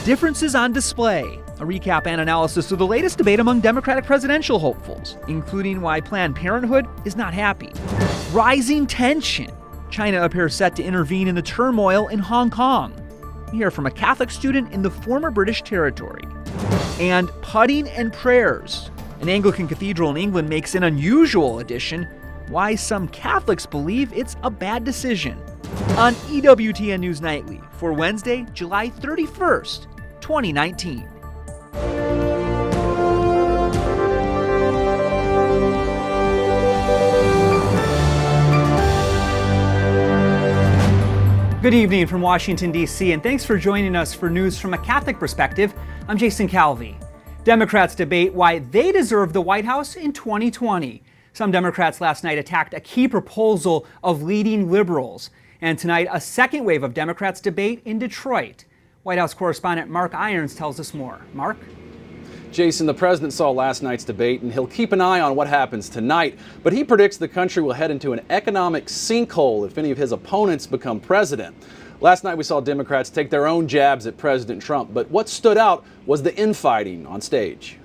Differences on display. A recap and analysis of the latest debate among Democratic presidential hopefuls, including why Planned Parenthood is not happy. Rising tension. China appears set to intervene in the turmoil in Hong Kong. We hear from a Catholic student in the former British territory. And putting and prayers. An Anglican Cathedral in England makes an unusual addition. Why some Catholics believe it's a bad decision. On EWTN News Nightly for Wednesday, July 31st, 2019. Good evening from Washington, D.C., and thanks for joining us for news from a Catholic perspective. I'm Jason Calvi. Democrats debate why they deserve the White House in 2020. Some Democrats last night attacked a key proposal of leading liberals. And tonight, a second wave of Democrats debate in Detroit. White House correspondent Mark Irons tells us more. Mark? Jason, the president saw last night's debate, and he'll keep an eye on what happens tonight. But he predicts the country will head into an economic sinkhole if any of his opponents become president. Last night we saw Democrats take their own jabs at President Trump, but what stood out was the infighting on stage.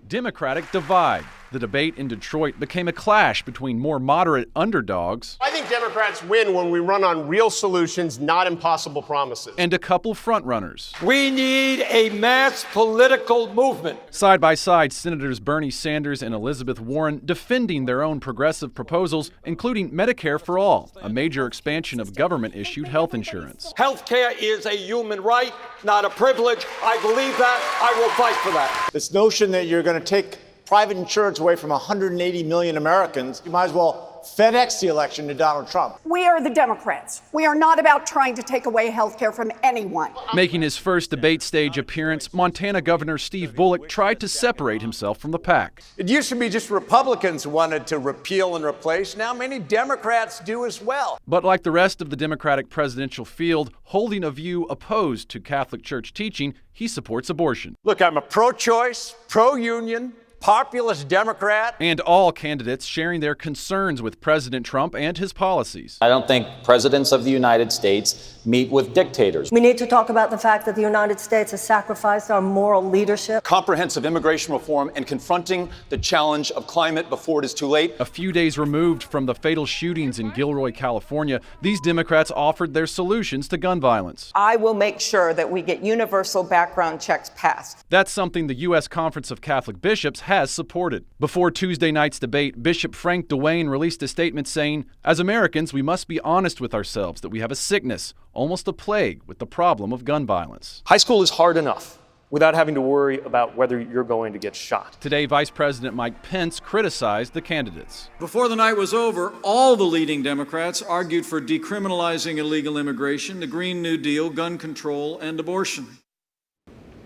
Democratic divide. The debate in Detroit became a clash between more moderate underdogs. I think Democrats win when we run on real solutions, not impossible promises. And a couple frontrunners. We need a mass political movement. Side by side, Senators Bernie Sanders and Elizabeth Warren defending their own progressive proposals, including Medicare for All, a major expansion of government-issued health insurance. Healthcare is a human right, not a privilege. I believe that. I will fight for that. This notion that you're going to take private insurance away from 180 million Americans, you might as well FedEx the election to Donald Trump. We are the Democrats. We are not about trying to take away health care from anyone. Making his first debate stage appearance, Montana Governor Steve Bullock tried to separate himself from the pack. It used to be just Republicans wanted to repeal and replace. Now many Democrats do as well. But like the rest of the Democratic presidential field, holding a view opposed to Catholic Church teaching, he supports abortion. Look, I'm a pro-choice, pro-union, populist Democrat. And all candidates sharing their concerns with President Trump and his policies. I don't think presidents of the United States meet with dictators. We need to talk about the fact that the United States has sacrificed our moral leadership. Comprehensive immigration reform and confronting the challenge of climate before it is too late. A few days removed from the fatal shootings in Gilroy, California, these Democrats offered their solutions to gun violence. I will make sure that we get universal background checks passed. That's something the U.S. Conference of Catholic Bishops has supported. Before Tuesday night's debate, Bishop Frank DeWayne released a statement saying, "As Americans, we must be honest with ourselves that we have a sickness, almost a plague, with the problem of gun violence." High school is hard enough without having to worry about whether you're going to get shot. Today, Vice President Mike Pence criticized the candidates. Before the night was over, all the leading Democrats argued for decriminalizing illegal immigration, the Green New Deal, gun control, and abortion.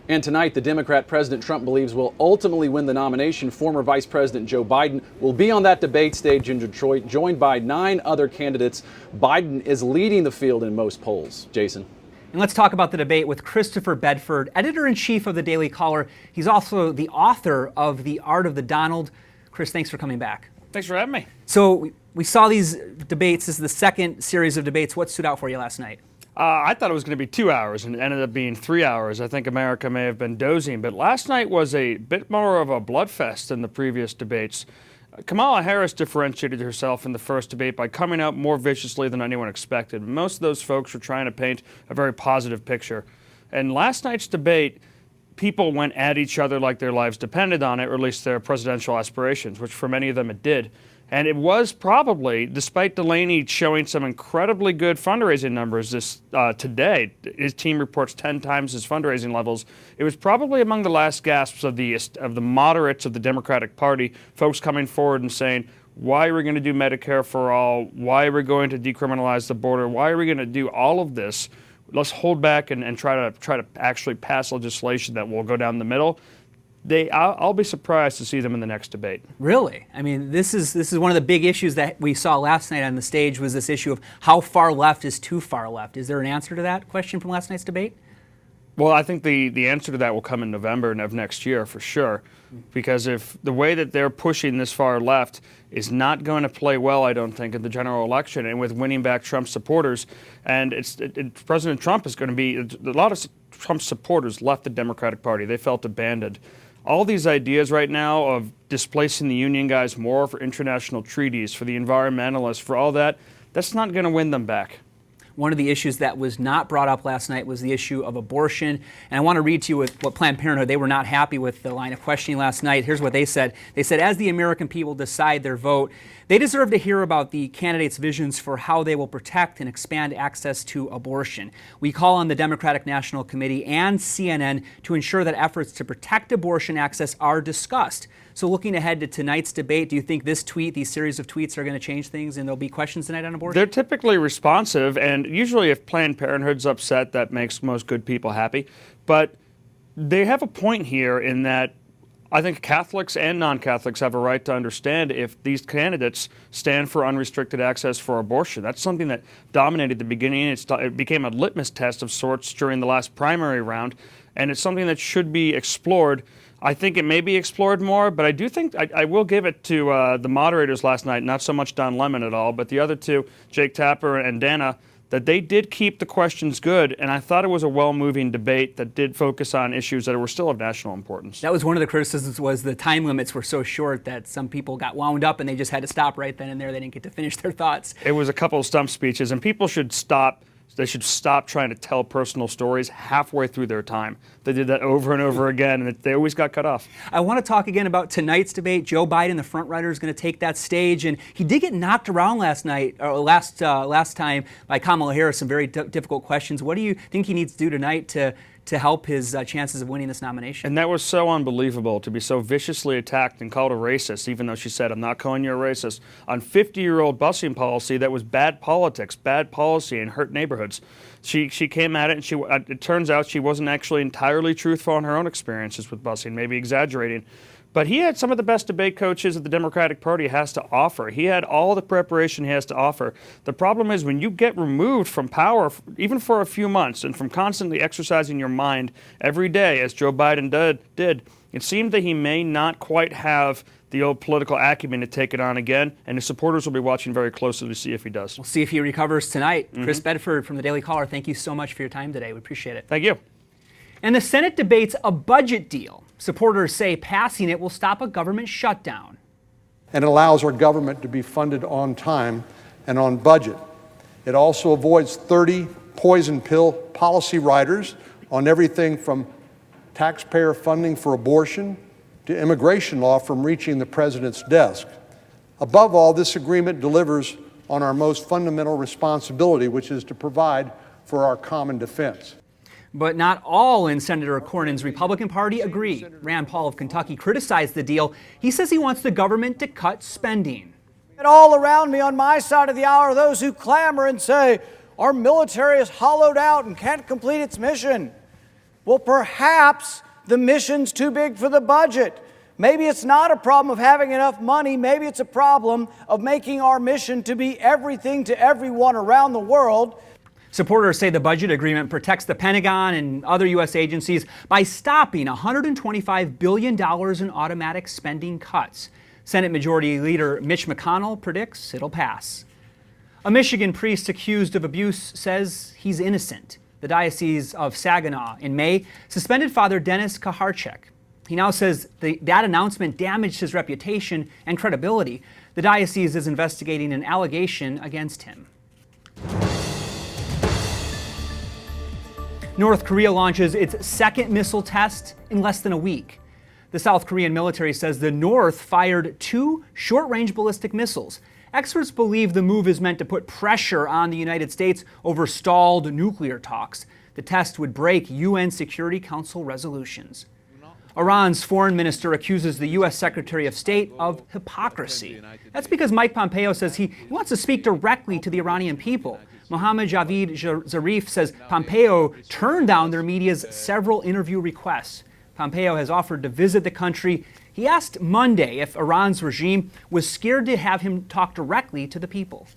And tonight, the Democrat President Trump believes will ultimately win the nomination. Former Vice President Joe Biden will be on that debate stage in Detroit, joined by 9 other candidates. Biden is leading the field in most polls. Jason. And let's talk about the debate with Christopher Bedford, editor-in-chief of the Daily Caller. He's also the author of The Art of the Donald. Chris, thanks for coming back. Thanks for having me. So we saw these debates. This is the second series of debates. What stood out for you last night? I thought it was going to be 2 hours, and it ended up being 3 hours. I think America may have been dozing, but last night was a bit more of a bloodfest than the previous debates. Kamala Harris differentiated herself in the first debate by coming out more viciously than anyone expected. Most of those folks were trying to paint a very positive picture. And last night's debate, people went at each other like their lives depended on it, or at least their presidential aspirations, which for many of them it did. And it was probably, despite Delaney showing some incredibly good fundraising numbers today, his team reports 10 times his fundraising levels, it was probably among the last gasps of the moderates of the Democratic Party, folks coming forward and saying, why are we going to do Medicare for all? Why are we going to decriminalize the border? Why are we going to do all of this? Let's hold back and try to actually pass legislation that will go down the middle. I'll be surprised to see them in the next debate. Really? I mean, this is one of the big issues that we saw last night on the stage, was this issue of how far left is too far left. Is there an answer to that question from last night's debate? Well, I think the answer to that will come in November of next year for sure. Because if the way that they're pushing this far left is not going to play well, I don't think, in the general election and with winning back Trump supporters, and President Trump is going to be, a lot of Trump's supporters left the Democratic Party. They felt abandoned. All these ideas right now of displacing the union guys more for international treaties, for the environmentalists, for all that, that's not going to win them back. One of the issues that was not brought up last night was the issue of abortion. And I want to read to you what Planned Parenthood, they were not happy with the line of questioning last night. Here's what they said. They said, as the American people decide their vote, they deserve to hear about the candidates' visions for how they will protect and expand access to abortion. We call on the Democratic National Committee and CNN to ensure that efforts to protect abortion access are discussed. So looking ahead to tonight's debate, do you think this tweet, these series of tweets are going to change things and there'll be questions tonight on abortion? They're typically responsive, and usually if Planned Parenthood's upset, that makes most good people happy. But they have a point here in that I think Catholics and non-Catholics have a right to understand if these candidates stand for unrestricted access for abortion. That's something that dominated the beginning. It became a litmus test of sorts during the last primary round, and it's something that should be explored. I think it may be explored more, but I do think I will give it to the moderators last night, not so much Don Lemon at all, but the other two, Jake Tapper and Dana, that they did keep the questions good, and I thought it was a well-moving debate that did focus on issues that were still of national importance. That was one of the criticisms, was the time limits were so short that some people got wound up and they just had to stop right then and there. They didn't get to finish their thoughts. It was a couple of stump speeches, and people should stop. They should stop trying to tell personal stories halfway through their time. They did that over and over again, and they always got cut off. I want to talk again about tonight's debate. Joe Biden, the front runner, is going to take that stage, and he did get knocked around last time by Kamala Harris. Some very difficult questions. What do you think he needs to do tonight to help his chances of winning this nomination? And that was so unbelievable, to be so viciously attacked and called a racist, even though she said, I'm not calling you a racist, on 50-year-old busing policy that was bad politics, bad policy, and hurt neighborhoods. She came at it, and it turns out she wasn't actually entirely truthful on her own experiences with busing, maybe exaggerating. But he had some of the best debate coaches that the Democratic Party has to offer. He had all the preparation he has to offer. The problem is when you get removed from power, even for a few months, and from constantly exercising your mind every day, as Joe Biden did, it seemed that he may not quite have the old political acumen to take it on again, and his supporters will be watching very closely to see if he does. We'll see if he recovers tonight. Chris Bedford from the Daily Caller, thank you so much for your time today. We appreciate it. Thank you. And the Senate debates a budget deal. Supporters say passing it will stop a government shutdown. And it allows our government to be funded on time and on budget. It also avoids 30 poison pill policy riders on everything from taxpayer funding for abortion to immigration law from reaching the president's desk. Above all, this agreement delivers on our most fundamental responsibility, which is to provide for our common defense. But not all in Senator Cornyn's Republican Party agree. Rand Paul of Kentucky criticized the deal. He says he wants the government to cut spending. And all around me on my side of the aisle are those who clamor and say, our military is hollowed out and can't complete its mission. Well, perhaps the mission's too big for the budget. Maybe it's not a problem of having enough money. Maybe it's a problem of making our mission to be everything to everyone around the world. Supporters say the budget agreement protects the Pentagon and other U.S. agencies by stopping $125 billion in automatic spending cuts. Senate Majority Leader Mitch McConnell predicts it'll pass. A Michigan priest accused of abuse says he's innocent. The Diocese of Saginaw in May suspended Father Dennis Kaharchek. He now says that announcement damaged his reputation and credibility. The diocese is investigating an allegation against him. North Korea launches its second missile test in less than a week. The South Korean military says the North fired 2 short-range ballistic missiles. Experts believe the move is meant to put pressure on the United States over stalled nuclear talks. The test would break UN Security Council resolutions. Iran's foreign minister accuses the U.S. Secretary of State of hypocrisy. That's because Mike Pompeo says he wants to speak directly to the Iranian people. Mohammad Javad Zarif says Pompeo turned down their media's several interview requests. Pompeo has offered to visit the country. He asked Monday if Iran's regime was scared to have him talk directly to the people.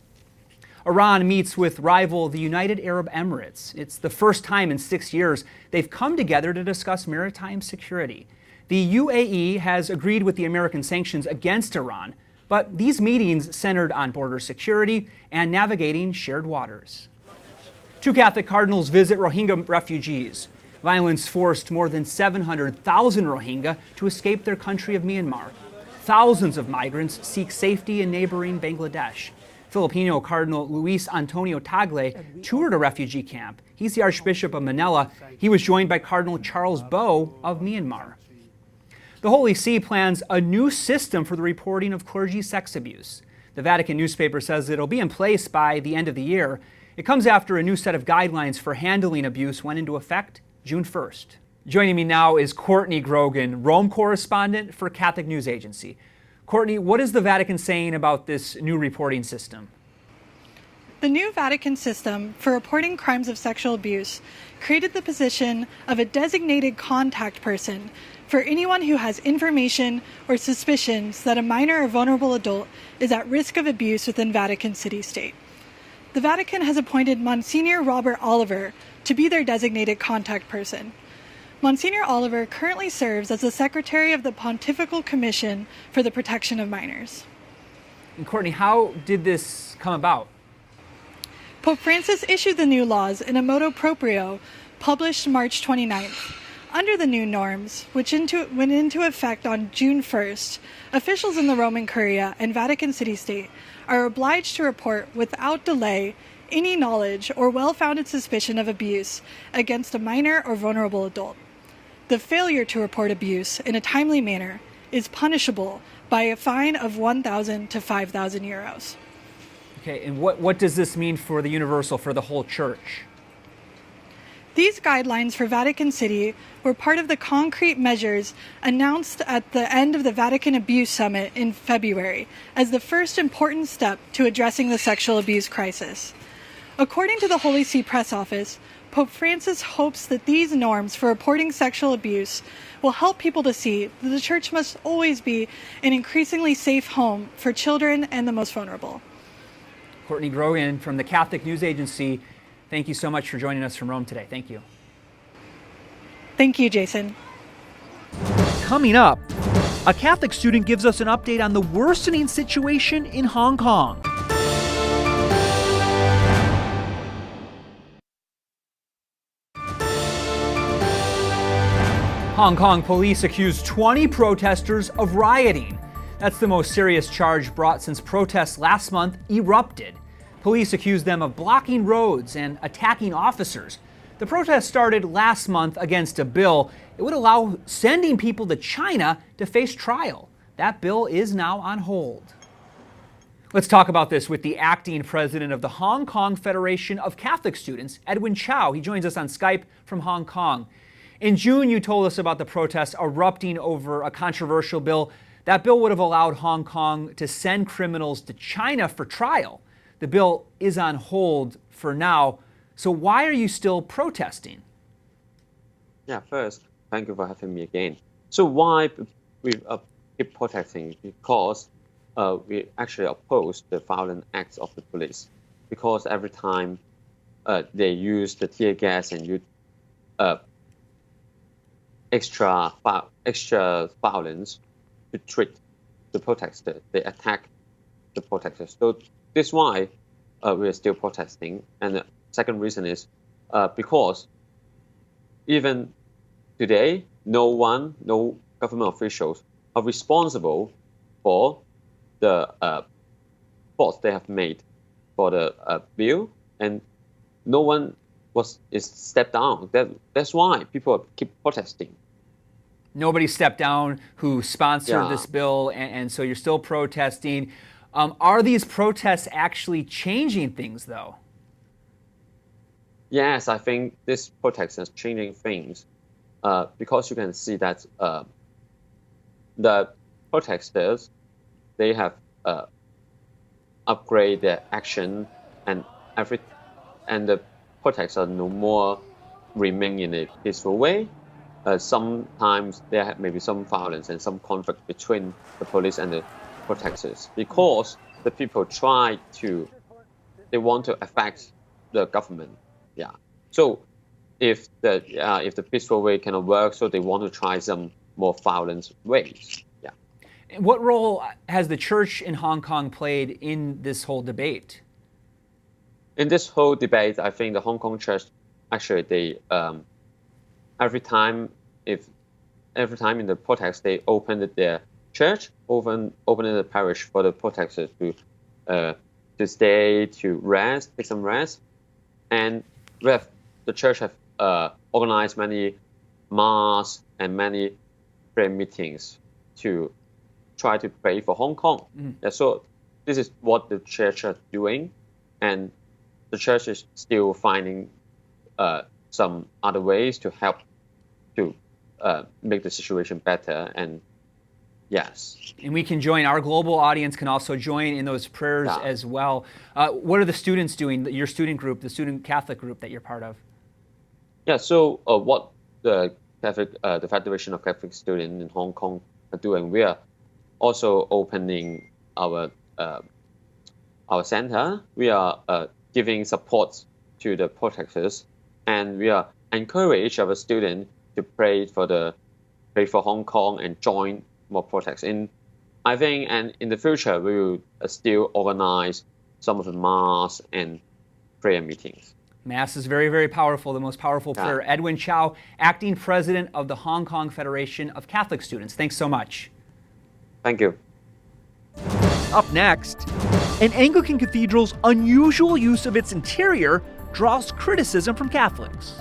Iran meets with rival the United Arab Emirates. It's the first time in 6 years they've come together to discuss maritime security. The UAE has agreed with the American sanctions against Iran, but these meetings centered on border security and navigating shared waters. 2 Catholic cardinals visit Rohingya refugees. Violence forced more than 700,000 Rohingya to escape their country of Myanmar. Thousands of migrants seek safety in neighboring Bangladesh. Filipino Cardinal Luis Antonio Tagle toured a refugee camp. He's the Archbishop of Manila. He was joined by Cardinal Charles Bo of Myanmar. The Holy See plans a new system for the reporting of clergy sex abuse. The Vatican newspaper says it'll be in place by the end of the year. It comes after a new set of guidelines for handling abuse went into effect June 1st. Joining me now is Courtney Grogan, Rome correspondent for Catholic News Agency. Courtney, what is the Vatican saying about this new reporting system? The new Vatican system for reporting crimes of sexual abuse created the position of a designated contact person for anyone who has information or suspicions that a minor or vulnerable adult is at risk of abuse within Vatican City-State. The Vatican has appointed Monsignor Robert Oliver to be their designated contact person. Monsignor Oliver currently serves as the Secretary of the Pontifical Commission for the Protection of Minors. And Courtney, how did this come about? Pope Francis issued the new laws in a motu proprio published March 29th. Under the new norms, which went into effect on June 1st, officials in the Roman Curia and Vatican City-State are obliged to report without delay any knowledge or well-founded suspicion of abuse against a minor or vulnerable adult. The failure to report abuse in a timely manner is punishable by a fine of 1,000 to 5,000 euros. Okay, and what does this mean for the universal, for the whole church? These guidelines for Vatican City were part of the concrete measures announced at the end of the Vatican Abuse Summit in February as the first important step to addressing the sexual abuse crisis. According to the Holy See Press Office, Pope Francis hopes that these norms for reporting sexual abuse will help people to see that the Church must always be an increasingly safe home for children and the most vulnerable. Courtney Grogan from the Catholic News Agency, thank you so much for joining us from Rome today. Thank you. Thank you, Jason. Coming up, a Catholic student gives us an update on the worsening situation in Hong Kong. Hong Kong police accuse 20 protesters of rioting. That's the most serious charge brought since protests last month erupted. Police accuse them of blocking roads and attacking officers. The protest started last month against a bill. It would allow sending people to China to face trial. That bill is now on hold. Let's talk about this with the acting president of the Hong Kong Federation of Catholic Students, Edwin Chow. He joins us on Skype from Hong Kong. In June, you told us about the protests erupting over a controversial bill. That bill would have allowed Hong Kong to send criminals to China for trial. The bill is on hold for now. So why are you still protesting? Yeah, first, thank you for having me again. So why we keep protesting? Because we actually oppose the violent acts of the police. Because every time they use the tear gas and use extra violence to treat the protesters. They attack the protesters. So this is why we are still protesting. And the second reason is because even today, no government officials are responsible for the faults they have made for the bill, and no one is stepped down. That's why people keep protesting. Nobody stepped down who sponsored this bill, and so you're still protesting. Are these protests actually changing things, though? Yes, I think this protest is changing things because you can see that the protesters, they have upgraded their action and the protests are no more remain in a peaceful way. Sometimes there may be some violence and some conflict between the police and the protesters because the people they want to affect the government. Yeah. So if the peaceful way cannot work, so they want to try some more violent ways. Yeah. What role has the church in Hong Kong played in this whole debate? In this whole debate, I think the Hong Kong church actually every time in the protest they opened their church, opened the parish for the protesters to stay, to rest, take some rest, and the church have organized many mass and many prayer meetings to try to pray for Hong Kong. Yeah, so this is what the church are doing, and the church is still finding some other ways to help to make the situation better. And yes. And we can join, our global audience can also join in those prayers as well. What are the students doing, your student group, the student Catholic group that you're part of? Yeah, so what the Federation of Catholic Students in Hong Kong are doing, we are also opening our center. We are giving support to the protesters, and we are encourage our students to pray for Hong Kong and join more protests. I think, and in the future, we will still organize some of the mass and prayer meetings. Mass is very, very powerful, the most powerful prayer. Edwin Chow, acting president of the Hong Kong Federation of Catholic Students. Thanks so much. Thank you. Up next, an Anglican cathedral's unusual use of its interior draws criticism from Catholics.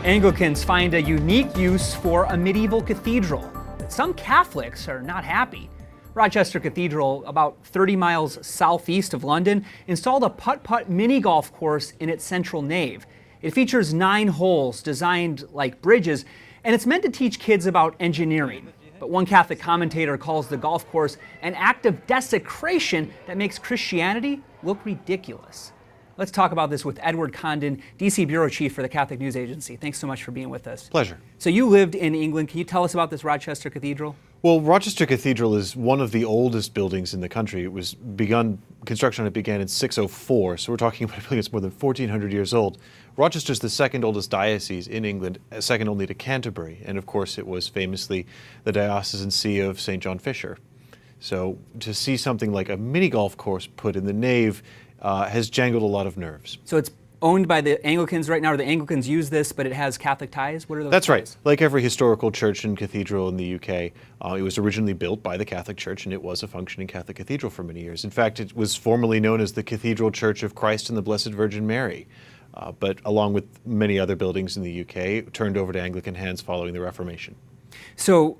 Anglicans find a unique use for a medieval cathedral. Some Catholics are not happy. Rochester Cathedral, about 30 miles southeast of London, installed a putt-putt mini golf course in its central nave. It features 9 holes designed like bridges, and it's meant to teach kids about engineering. But one Catholic commentator calls the golf course an act of desecration that makes Christianity look ridiculous. Let's talk about this with Edward Condon, D.C. Bureau Chief for the Catholic News Agency. Thanks so much for being with us. Pleasure. So you lived in England. Can you tell us about this Rochester Cathedral? Well, Rochester Cathedral is one of the oldest buildings in the country. It was construction on it began in 604, so we're talking about a building that's more than 1,400 years old. Rochester's the second oldest diocese in England, second only to Canterbury, and of course it was famously the diocesan see of St. John Fisher. So to see something like a mini golf course put in the nave has jangled a lot of nerves. So it's owned by the Anglicans right now, or the Anglicans use this, but it has Catholic ties? What are those That's ties? right. Like every historical church and cathedral in the UK, it was originally built by the Catholic Church, and it was a functioning Catholic cathedral for many years. In fact, it was formerly known as the Cathedral Church of Christ and the Blessed Virgin Mary. But along with many other buildings in the UK, turned over to Anglican hands following the Reformation. So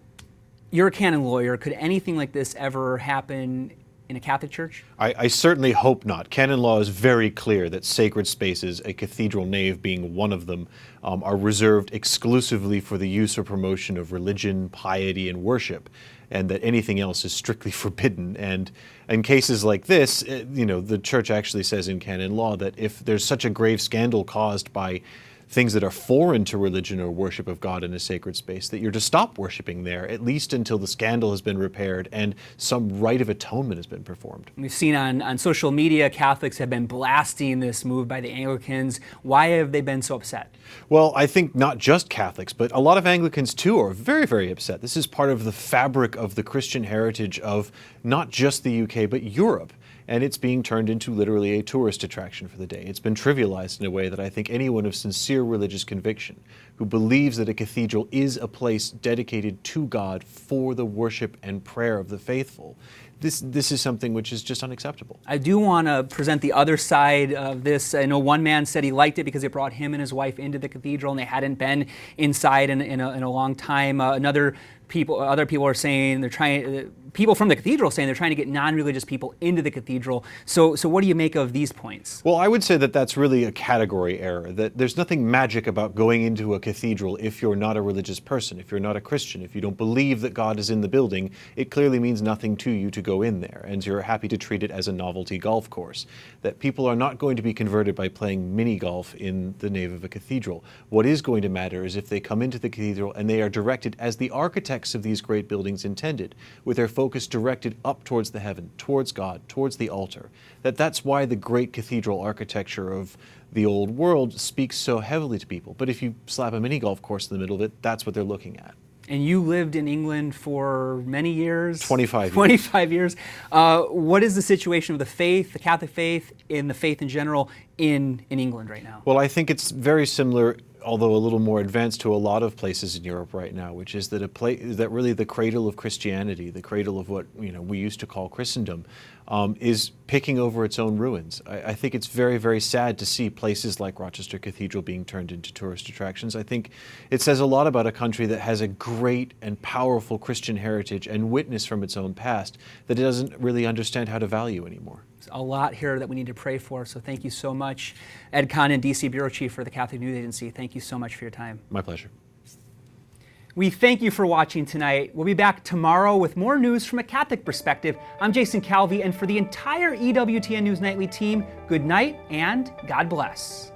you're a canon lawyer. Could anything like this ever happen in a Catholic church? I certainly hope not. Canon law is very clear that sacred spaces, a cathedral nave being one of them, are reserved exclusively for the use or promotion of religion, piety, and worship, and that anything else is strictly forbidden. And in cases like this, the church actually says in canon law that if there's such a grave scandal caused by things that are foreign to religion or worship of God in a sacred space, that you're to stop worshiping there, at least until the scandal has been repaired and some rite of atonement has been performed. We've seen on social media, Catholics have been blasting this move by the Anglicans. Why have they been so upset? Well, I think not just Catholics, but a lot of Anglicans too are very, very upset. This is part of the fabric of the Christian heritage of not just the UK, but Europe. And it's being turned into literally a tourist attraction for the day. It's been trivialized in a way that I think anyone of sincere religious conviction who believes that a cathedral is a place dedicated to God for the worship and prayer of the faithful, this is something which is just unacceptable. I do want to present the other side of this. I know one man said he liked it because it brought him and his wife into the cathedral and they hadn't been inside in a long time. Other people are saying people from the cathedral saying they're trying to get non-religious people into the cathedral. So what do you make of these points? Well, I would say that that's really a category error, that there's nothing magic about going into a cathedral if you're not a religious person, if you're not a Christian, if you don't believe that God is in the building. It clearly means nothing to you to go in there, and you're happy to treat it as a novelty golf course. That people are not going to be converted by playing mini golf in the nave of a cathedral. What is going to matter is if they come into the cathedral and they are directed as the architects of these great buildings intended, with their focus directed up towards the heaven, towards God, towards the altar. That's why the great cathedral architecture of the old world speaks so heavily to people. But if you slap a mini golf course in the middle of it, that's what they're looking at. And you lived in England for many years? 25 years. 25 years. What is the situation of the faith, the Catholic faith, and the faith in general in England right now? Well, I think it's very similar, although a little more advanced, to a lot of places in Europe right now, which is that that really the cradle of Christianity, the cradle of what we used to call Christendom, is picking over its own ruins. I think it's very, very sad to see places like Rochester Cathedral being turned into tourist attractions. I think it says a lot about a country that has a great and powerful Christian heritage and witness from its own past that it doesn't really understand how to value anymore. There's a lot here that we need to pray for, so thank you so much. Ed Condon, D.C. Bureau Chief for the Catholic News Agency, thank you so much for your time. My pleasure. We thank you for watching tonight. We'll be back tomorrow with more news from a Catholic perspective. I'm Jason Calvi, and for the entire EWTN News Nightly team, good night and God bless.